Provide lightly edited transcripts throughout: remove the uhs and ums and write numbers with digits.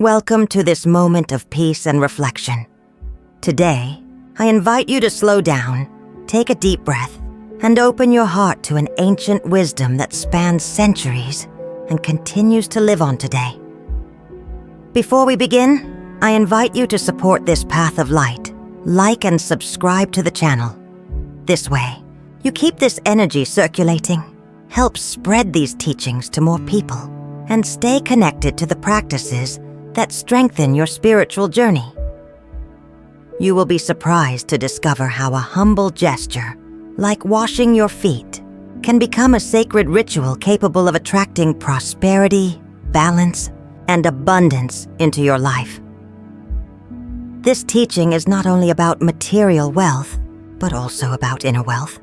Welcome to this moment of peace and reflection. Today, I invite you to slow down, take a deep breath, and open your heart to an ancient wisdom that spans centuries and continues to live on today. Before we begin, I invite you to support this path of light. Like and subscribe to the channel. This way, you keep this energy circulating, help spread these teachings to more people, and stay connected to the practices that strengthen your spiritual journey. You will be surprised to discover how a humble gesture, like washing your feet, can become a sacred ritual capable of attracting prosperity, balance, and abundance into your life. This teaching is not only about material wealth, but also about inner wealth,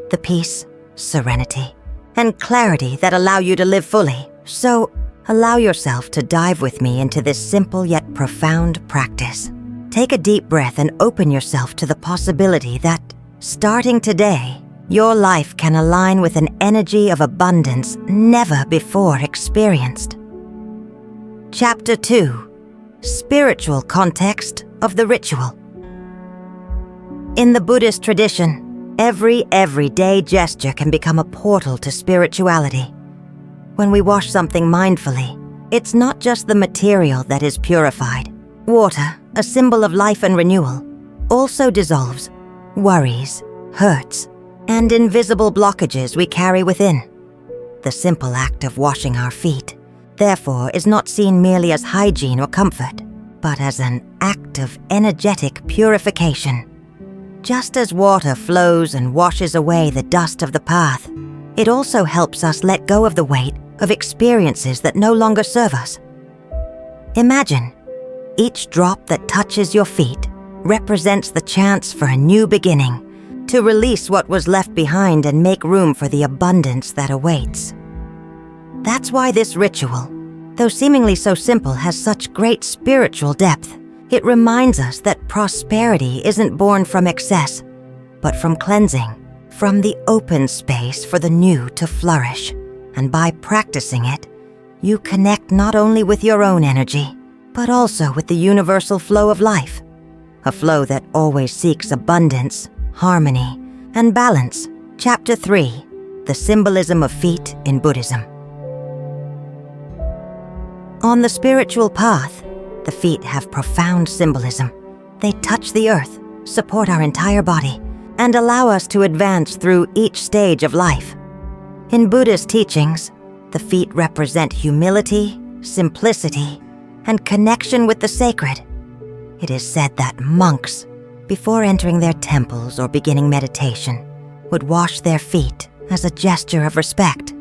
the peace, serenity, and clarity that allow you to live fully. So, allow yourself to dive with me into this simple yet profound practice. Take a deep breath and open yourself to the possibility that, starting today, your life can align with an energy of abundance never before experienced. Chapter 2: Spiritual Context of the Ritual. In the Buddhist tradition, every everyday gesture can become a portal to spirituality. When we wash something mindfully, it's not just the material that is purified. Water, a symbol of life and renewal, also dissolves worries, hurts, and invisible blockages we carry within. The simple act of washing our feet, therefore, is not seen merely as hygiene or comfort, but as an act of energetic purification. Just as water flows and washes away the dust of the path, it also helps us let go of the weight of experiences that no longer serve us. Imagine, each drop that touches your feet represents the chance for a new beginning, to release what was left behind and make room for the abundance that awaits. That's why this ritual, though seemingly so simple, has such great spiritual depth. It reminds us that prosperity isn't born from excess, but from cleansing, from the open space for the new to flourish. And by practicing it, you connect not only with your own energy, but also with the universal flow of life, a flow that always seeks abundance, harmony, and balance. Chapter 3: The Symbolism of Feet in Buddhism. On the spiritual path, the feet have profound symbolism. They touch the earth, support our entire body, and allow us to advance through each stage of life. In Buddhist teachings, the feet represent humility, simplicity, and connection with the sacred. It is said that monks, before entering their temples or beginning meditation, would wash their feet as a gesture of respect.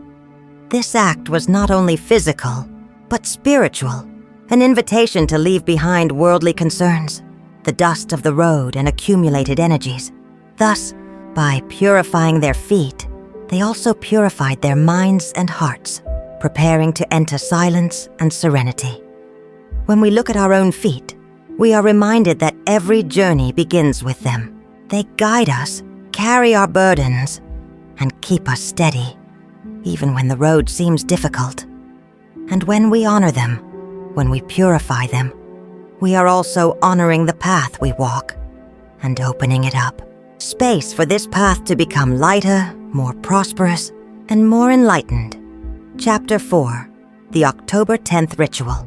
This act was not only physical, but spiritual, an invitation to leave behind worldly concerns, the dust of the road and accumulated energies. Thus, by purifying their feet, they also purified their minds and hearts, preparing to enter silence and serenity. When we look at our own feet, we are reminded that every journey begins with them. They guide us, carry our burdens, and keep us steady, even when the road seems difficult. And when we honor them, when we purify them, we are also honoring the path we walk and opening it up. Space for this path to become lighter, more prosperous, and more enlightened. Chapter 4: The October 10th Ritual.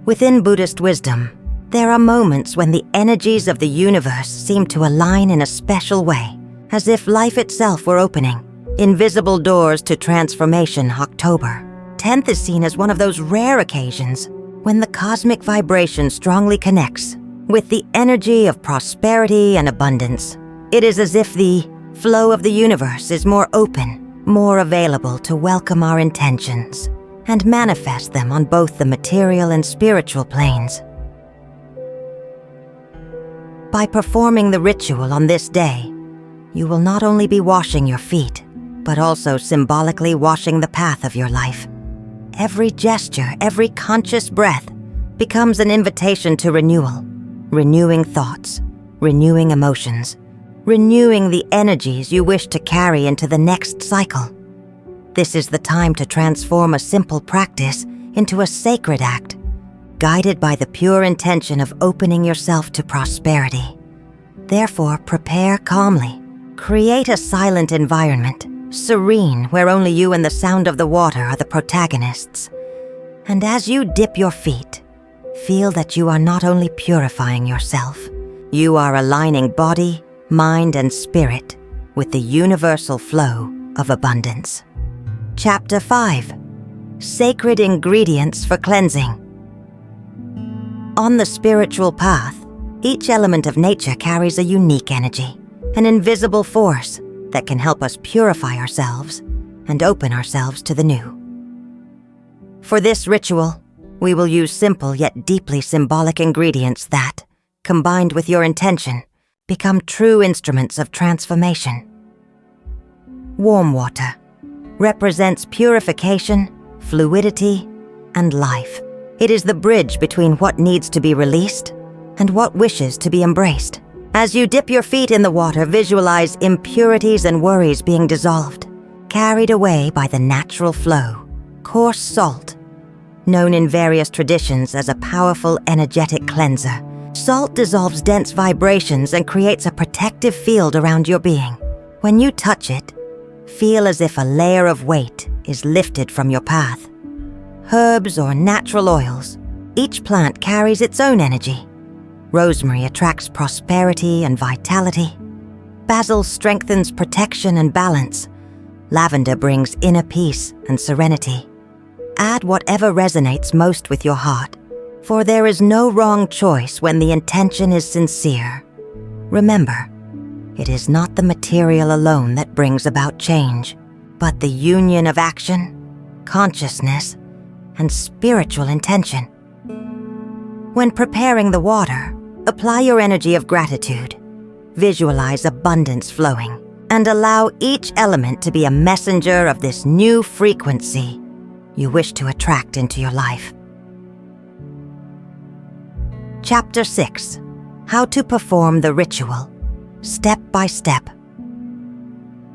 Within Buddhist wisdom, there are moments when the energies of the universe seem to align in a special way, as if life itself were opening. Invisible doors to transformation. October 10th is seen as one of those rare occasions when the cosmic vibration strongly connects with the energy of prosperity and abundance. It is as if the flow of the universe is more open, more available to welcome our intentions and manifest them on both the material and spiritual planes. By performing the ritual on this day, you will not only be washing your feet, but also symbolically washing the path of your life. Every gesture, every conscious breath becomes an invitation to renewal, renewing thoughts, renewing emotions, renewing the energies you wish to carry into the next cycle. This is the time to transform a simple practice into a sacred act, guided by the pure intention of opening yourself to prosperity. Therefore, prepare calmly. Create a silent environment, serene, where only you and the sound of the water are the protagonists. And as you dip your feet, feel that you are not only purifying yourself, you are aligning body, mind, and spirit with the universal flow of abundance. Chapter 5. Sacred Ingredients for Cleansing. On the spiritual path, each element of nature carries a unique energy, an invisible force that can help us purify ourselves and open ourselves to the new. For this ritual, we will use simple yet deeply symbolic ingredients that, combined with your intention, become true instruments of transformation. Warm water represents purification, fluidity, and life. It is the bridge between what needs to be released and what wishes to be embraced. As you dip your feet in the water, visualize impurities and worries being dissolved, carried away by the natural flow. Coarse salt, known in various traditions as a powerful energetic cleanser, salt dissolves dense vibrations and creates a protective field around your being. When you touch it, feel as if a layer of weight is lifted from your path. Herbs or natural oils, each plant carries its own energy. Rosemary attracts prosperity and vitality. Basil strengthens protection and balance. Lavender brings inner peace and serenity. Add whatever resonates most with your heart, for there is no wrong choice when the intention is sincere. Remember, it is not the material alone that brings about change, but the union of action, consciousness, and spiritual intention. When preparing the water, apply your energy of gratitude. Visualize abundance flowing, and allow each element to be a messenger of this new frequency you wish to attract into your life. Chapter 6. How to perform the ritual, step by step.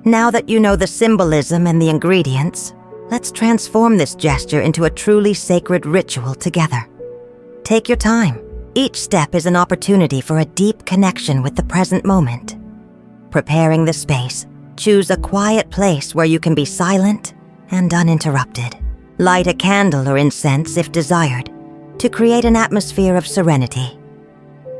Now that you know the symbolism and the ingredients, let's transform this gesture into a truly sacred ritual together. Take your time. Each step is an opportunity for a deep connection with the present moment. Preparing the space, choose a quiet place where you can be silent and uninterrupted. Light a candle or incense if desired, to create an atmosphere of serenity.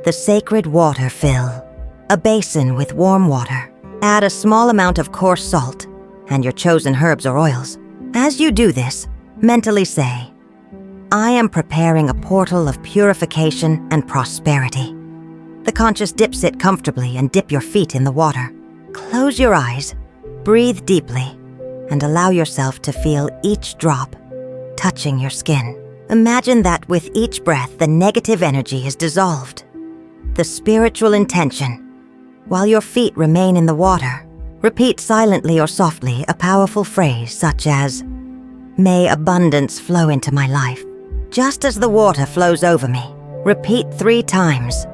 The sacred water fill, a basin with warm water. Add a small amount of coarse salt and your chosen herbs or oils. As you do this, mentally say, I am preparing a portal of purification and prosperity. The conscious dips it comfortably and dip your feet in the water. Close your eyes, breathe deeply, and allow yourself to feel each drop touching your skin. Imagine that with each breath, the negative energy is dissolved. The spiritual intention, while your feet remain in the water, repeat silently or softly a powerful phrase such as, May abundance flow into my life. Just as the water flows over me, repeat 3 times,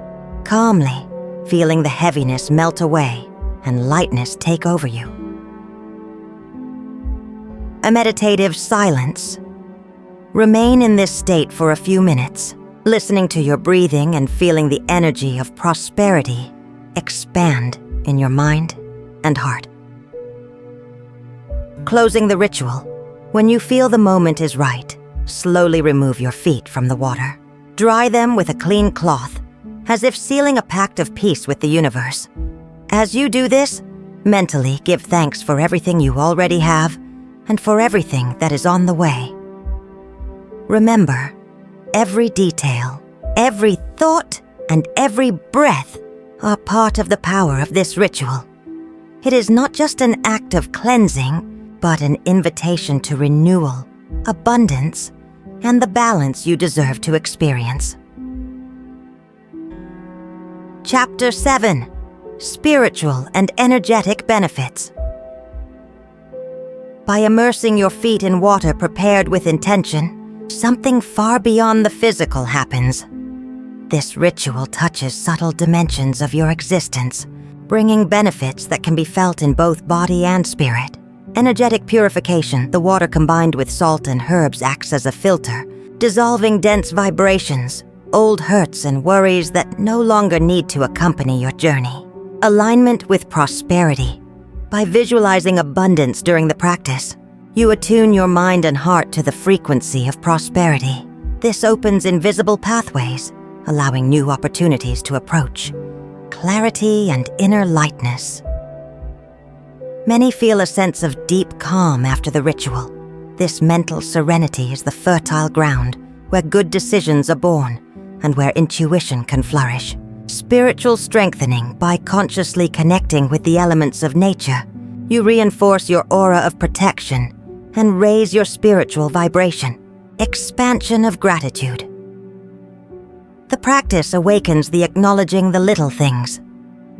calmly, feeling the heaviness melt away and lightness take over you. A meditative silence. Remain in this state for a few minutes, listening to your breathing and feeling the energy of prosperity expand in your mind and heart. Closing the ritual. When you feel the moment is right, slowly remove your feet from the water. Dry them with a clean cloth, as if sealing a pact of peace with the universe. As you do this, mentally give thanks for everything you already have and for everything that is on the way. Remember, every detail, every thought, and every breath are part of the power of this ritual. It is not just an act of cleansing, but an invitation to renewal, abundance, and the balance you deserve to experience. Chapter 7. Spiritual and Energetic Benefits. By immersing your feet in water prepared with intention, something far beyond the physical happens. This ritual touches subtle dimensions of your existence, bringing benefits that can be felt in both body and spirit. Energetic purification, the water combined with salt and herbs acts as a filter, dissolving dense vibrations, old hurts and worries that no longer need to accompany your journey. Alignment with prosperity. By visualizing abundance during the practice, you attune your mind and heart to the frequency of prosperity. This opens invisible pathways, allowing new opportunities to approach. Clarity and inner lightness. Many feel a sense of deep calm after the ritual. This mental serenity is the fertile ground where good decisions are born and where intuition can flourish. Spiritual strengthening. By consciously connecting with the elements of nature, you reinforce your aura of protection and raise your spiritual vibration. Expansion of gratitude. The practice awakens the acknowledging the little things,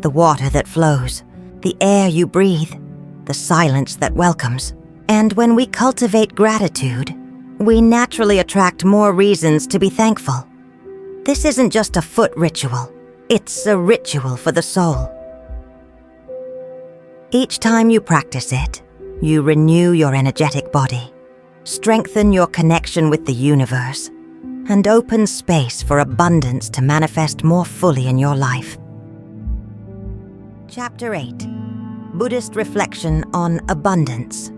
the water that flows, the air you breathe, the silence that welcomes. And when we cultivate gratitude, we naturally attract more reasons to be thankful. This isn't just a foot ritual, it's a ritual for the soul. Each time you practice it, you renew your energetic body, strengthen your connection with the universe, and open space for abundance to manifest more fully in your life. Chapter 8. Buddhist Reflection on Abundance.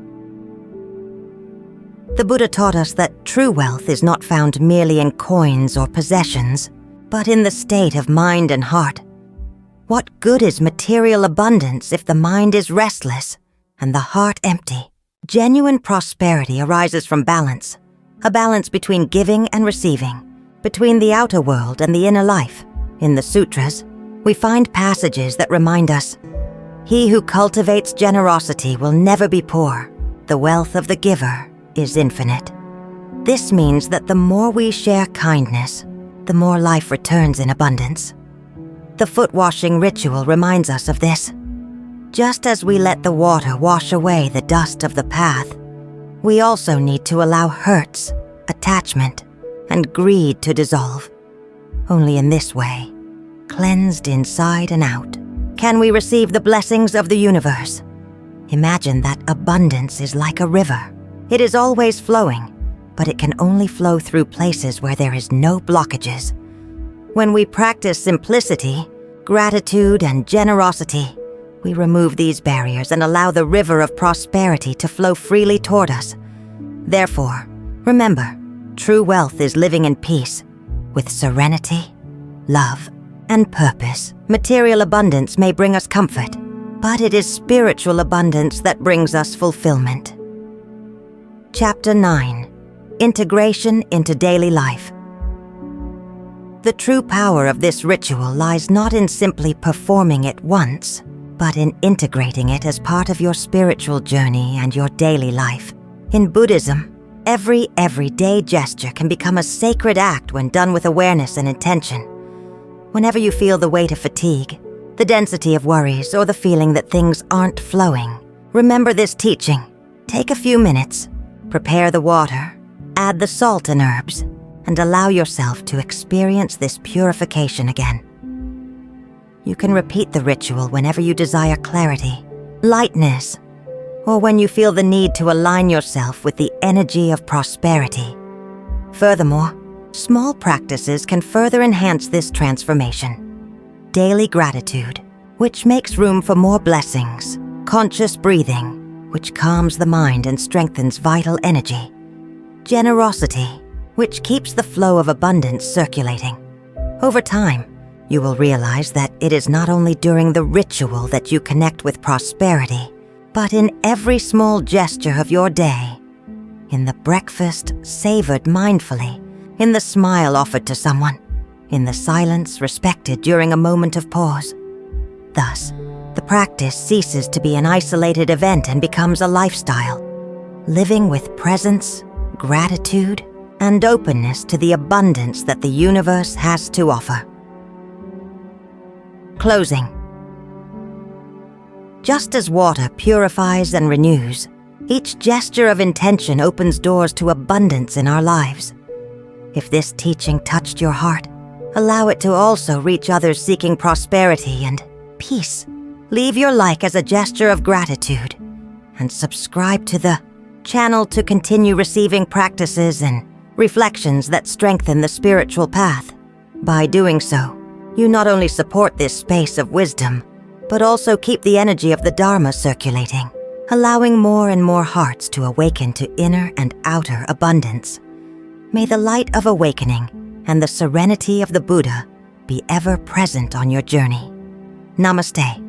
The Buddha taught us that true wealth is not found merely in coins or possessions, but in the state of mind and heart. What good is material abundance if the mind is restless and the heart empty? Genuine prosperity arises from balance, a balance between giving and receiving, between the outer world and the inner life. In the sutras, we find passages that remind us, "He who cultivates generosity will never be poor. The wealth of the giver is infinite." This means that the more we share kindness, the more life returns in abundance. The foot washing ritual reminds us of this. Just as we let the water wash away the dust of the path, we also need to allow hurts, attachment, and greed to dissolve. Only in this way, cleansed inside and out, can we receive the blessings of the universe. Imagine that abundance is like a river. It is always flowing, but it can only flow through places where there is no blockages. When we practice simplicity, gratitude, and generosity, we remove these barriers and allow the river of prosperity to flow freely toward us. Therefore, remember, true wealth is living in peace, with serenity, love, and purpose. Material abundance may bring us comfort, but it is spiritual abundance that brings us fulfillment. Chapter 9. Integration into daily life. The true power of this ritual lies not in simply performing it once, but in integrating it as part of your spiritual journey and your daily life. In Buddhism, every everyday gesture can become a sacred act when done with awareness and intention. Whenever you feel the weight of fatigue, the density of worries, or the feeling that things aren't flowing, remember this teaching. Take a few minutes, prepare the water, add the salt and herbs, and allow yourself to experience this purification again. You can repeat the ritual whenever you desire clarity, lightness, or when you feel the need to align yourself with the energy of prosperity. Furthermore, small practices can further enhance this transformation. Daily gratitude, which makes room for more blessings. Conscious breathing, which calms the mind and strengthens vital energy. Generosity, which keeps the flow of abundance circulating. Over time, you will realize that it is not only during the ritual that you connect with prosperity, but in every small gesture of your day. In the breakfast savored mindfully, in the smile offered to someone, in the silence respected during a moment of pause. Thus, the practice ceases to be an isolated event and becomes a lifestyle, living with presence, gratitude, and openness to the abundance that the universe has to offer. Closing. Just as water purifies and renews, each gesture of intention opens doors to abundance in our lives. If this teaching touched your heart, allow it to also reach others seeking prosperity and peace. Leave your like as a gesture of gratitude, and subscribe to the channel to continue receiving practices and reflections that strengthen the spiritual path. By doing so, you not only support this space of wisdom, but also keep the energy of the Dharma circulating, allowing more and more hearts to awaken to inner and outer abundance. May the light of awakening and the serenity of the Buddha be ever present on your journey. Namaste.